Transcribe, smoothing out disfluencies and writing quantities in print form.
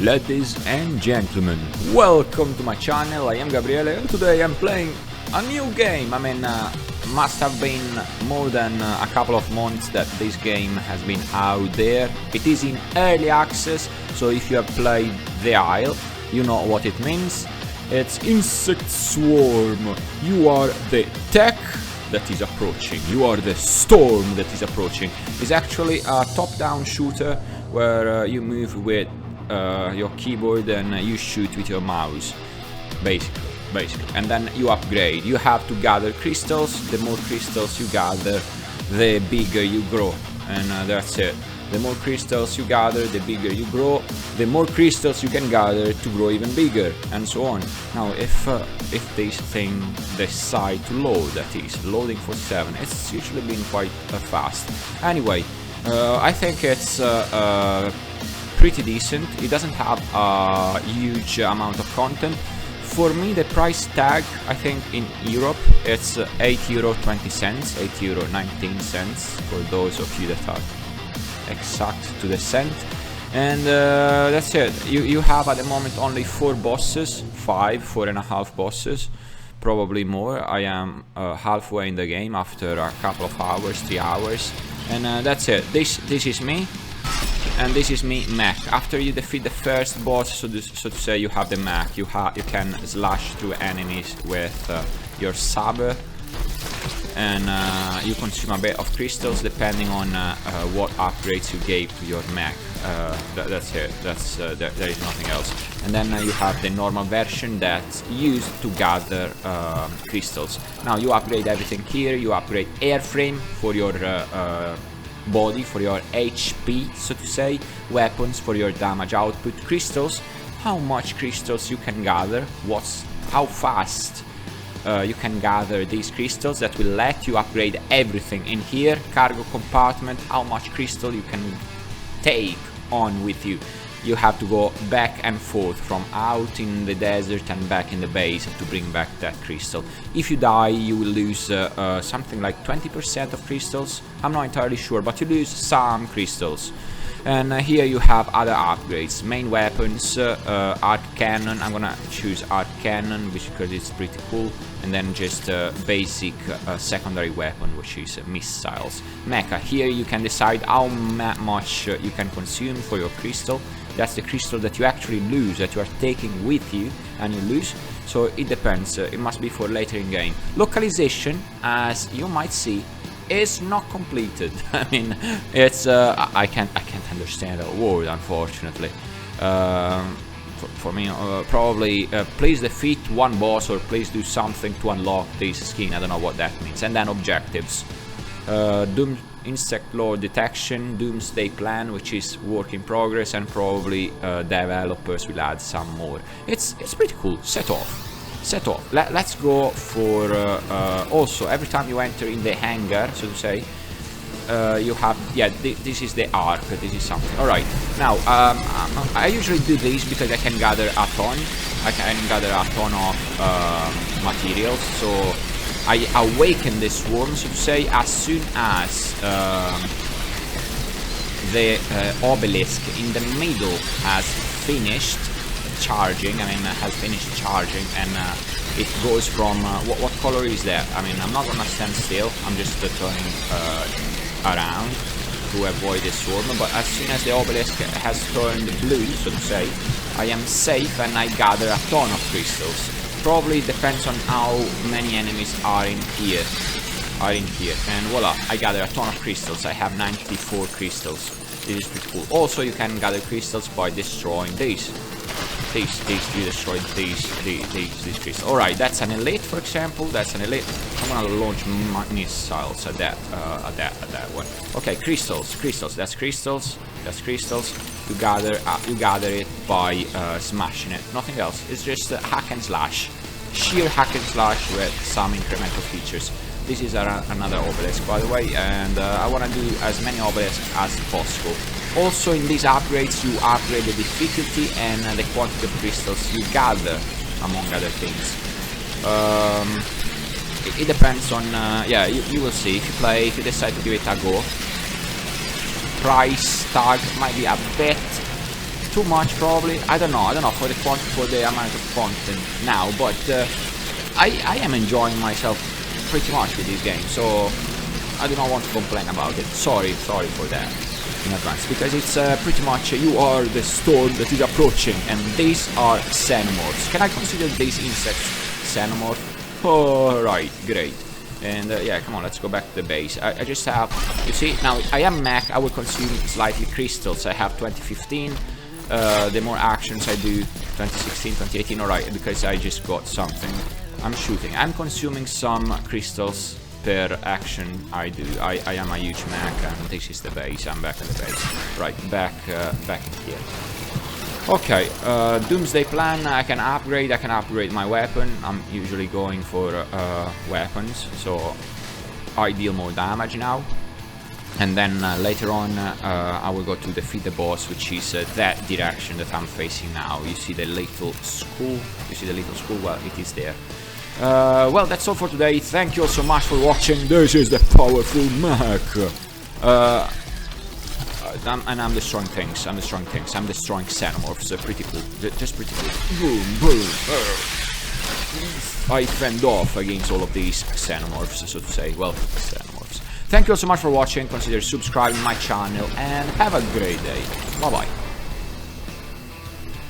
Ladies and gentlemen, welcome to my channel. I am Gabriele and today I'm playing a new game. Must have been more than a couple of months that this game has been out there. It is in early access, so if you have played The Isle, you know what it means. It's insect swarm. You are the tech that is approaching. You are the storm that is approaching. It's actually a top-down shooter where you move with your keyboard and you shoot with your mouse, basically. And then you upgrade. You have to gather crystals. The more crystals you gather, the bigger you grow, and that's it. The more crystals you gather, the bigger you grow. The more crystals you can gather to grow even bigger, and so on. Now, if this thing decide to load, that is loading for 7, it's usually been quite fast. Anyway, I think it's pretty decent. It doesn't have a huge amount of content. For me, the price tag, I think in Europe, it's €8.20, €8.19 for those of you that are exact to the cent. And that's it. You have at the moment only 4 bosses, 4.5 bosses, probably more. I am halfway in the game after a couple of hours, 3 hours, and that's it. This is me. And this is me, Mecha. After you defeat the first boss, so to say, you have the Mecha. You can slash through enemies with your saber, and you consume a bit of crystals depending on what upgrades you gave to your Mecha. That's it. There is nothing else. And then you have the normal version that's used to gather crystals. Now you upgrade everything here. You upgrade airframe for your body, for your HP, so to say, weapons for your damage output, crystals, how much crystals you can gather, how fast you can gather these crystals that will let you upgrade everything in here, cargo compartment, how much crystal you can take on with you. You have to go back and forth from out in the desert and back in the base to bring back that crystal. If you die, you will lose something like 20% of crystals. I'm not entirely sure, but you lose some crystals. And here you have other upgrades, main weapons, arc cannon. I'm gonna choose arc cannon because it's pretty cool, and then just basic secondary weapon, which is missiles. Mecha, here you can decide how much you can consume for your crystal. That's the crystal that you actually lose, that you are taking with you, and you lose. So it depends. It must be for later in game. Localization, as you might see, is not completed. I mean, it's I can't understand a word, unfortunately. For me, probably please defeat one boss or please do something to unlock this skin. I don't know what that means. And then objectives. Doom insect lore detection, doomsday plan, which is work in progress, and probably developers will add some more. It's pretty cool. Set off. Let's go for also every time you enter in the hangar, so to say, you have, yeah, this is the arc. This is something. All right, now I usually do this because I can gather a ton. I can gather a ton of materials, so I awaken the swarm, so to say, as soon as the obelisk in the middle has finished charging. Has finished charging, and it goes from what color is that? I'm not gonna stand still. I'm just turning around to avoid the swarm. But as soon as the obelisk has turned blue, so to say, I am safe and I gather a ton of crystals. Probably depends on how many enemies are in here. And voila, I gather a ton of crystals. I have 94 crystals. This is pretty cool. Also, you can gather crystals by destroying these. You destroy these crystals. Alright, that's an elite, for example. That's an elite. I'm gonna launch missiles at that one. Okay, crystals. That's crystals. You gather it by smashing it. Nothing else. It's just hack and slash. Sheer hack and slash with some incremental features. This is another obelisk, by the way, and I want to do as many obelisks as possible. Also, in these upgrades, you upgrade the difficulty and the quantity of crystals you gather, among other things. It depends on, yeah, you will see. If you decide to give it a go, price tag might be a bit too much probably. I don't know for the amount of content now, but I am enjoying myself pretty much with this game, so I do not want to complain about it. Sorry for that in advance, because it's pretty much you are the storm that is approaching, and these are xenomorphs. Can I consider these insects xenomorph? Oh, right, great. And yeah, come on, let's go back to the base. I just have, you see, now I am Mech, I will consume slightly crystals. I have 2015, the more actions I do, 2016, 2018, alright, because I just got something. I'm shooting. I'm consuming some crystals per action I do. I am a huge Mech, and this is the base. I'm back in the base. Right, back here. Okay, Doomsday Plan, I can upgrade my weapon. I'm usually going for weapons, so I deal more damage now. And then later on I will go to defeat the boss, which is that direction that I'm facing now. You see the little school? Well, it is there. Well, that's all for today. Thank you all so much for watching. This is the powerful Mecha. And I'm destroying things. I'm destroying xenomorphs. Pretty cool. Just pretty cool. Boom, boom. I fend off against all of these xenomorphs, so to say. Well, xenomorphs. Thank you all so much for watching. Consider subscribing my channel, and have a great day. Bye bye.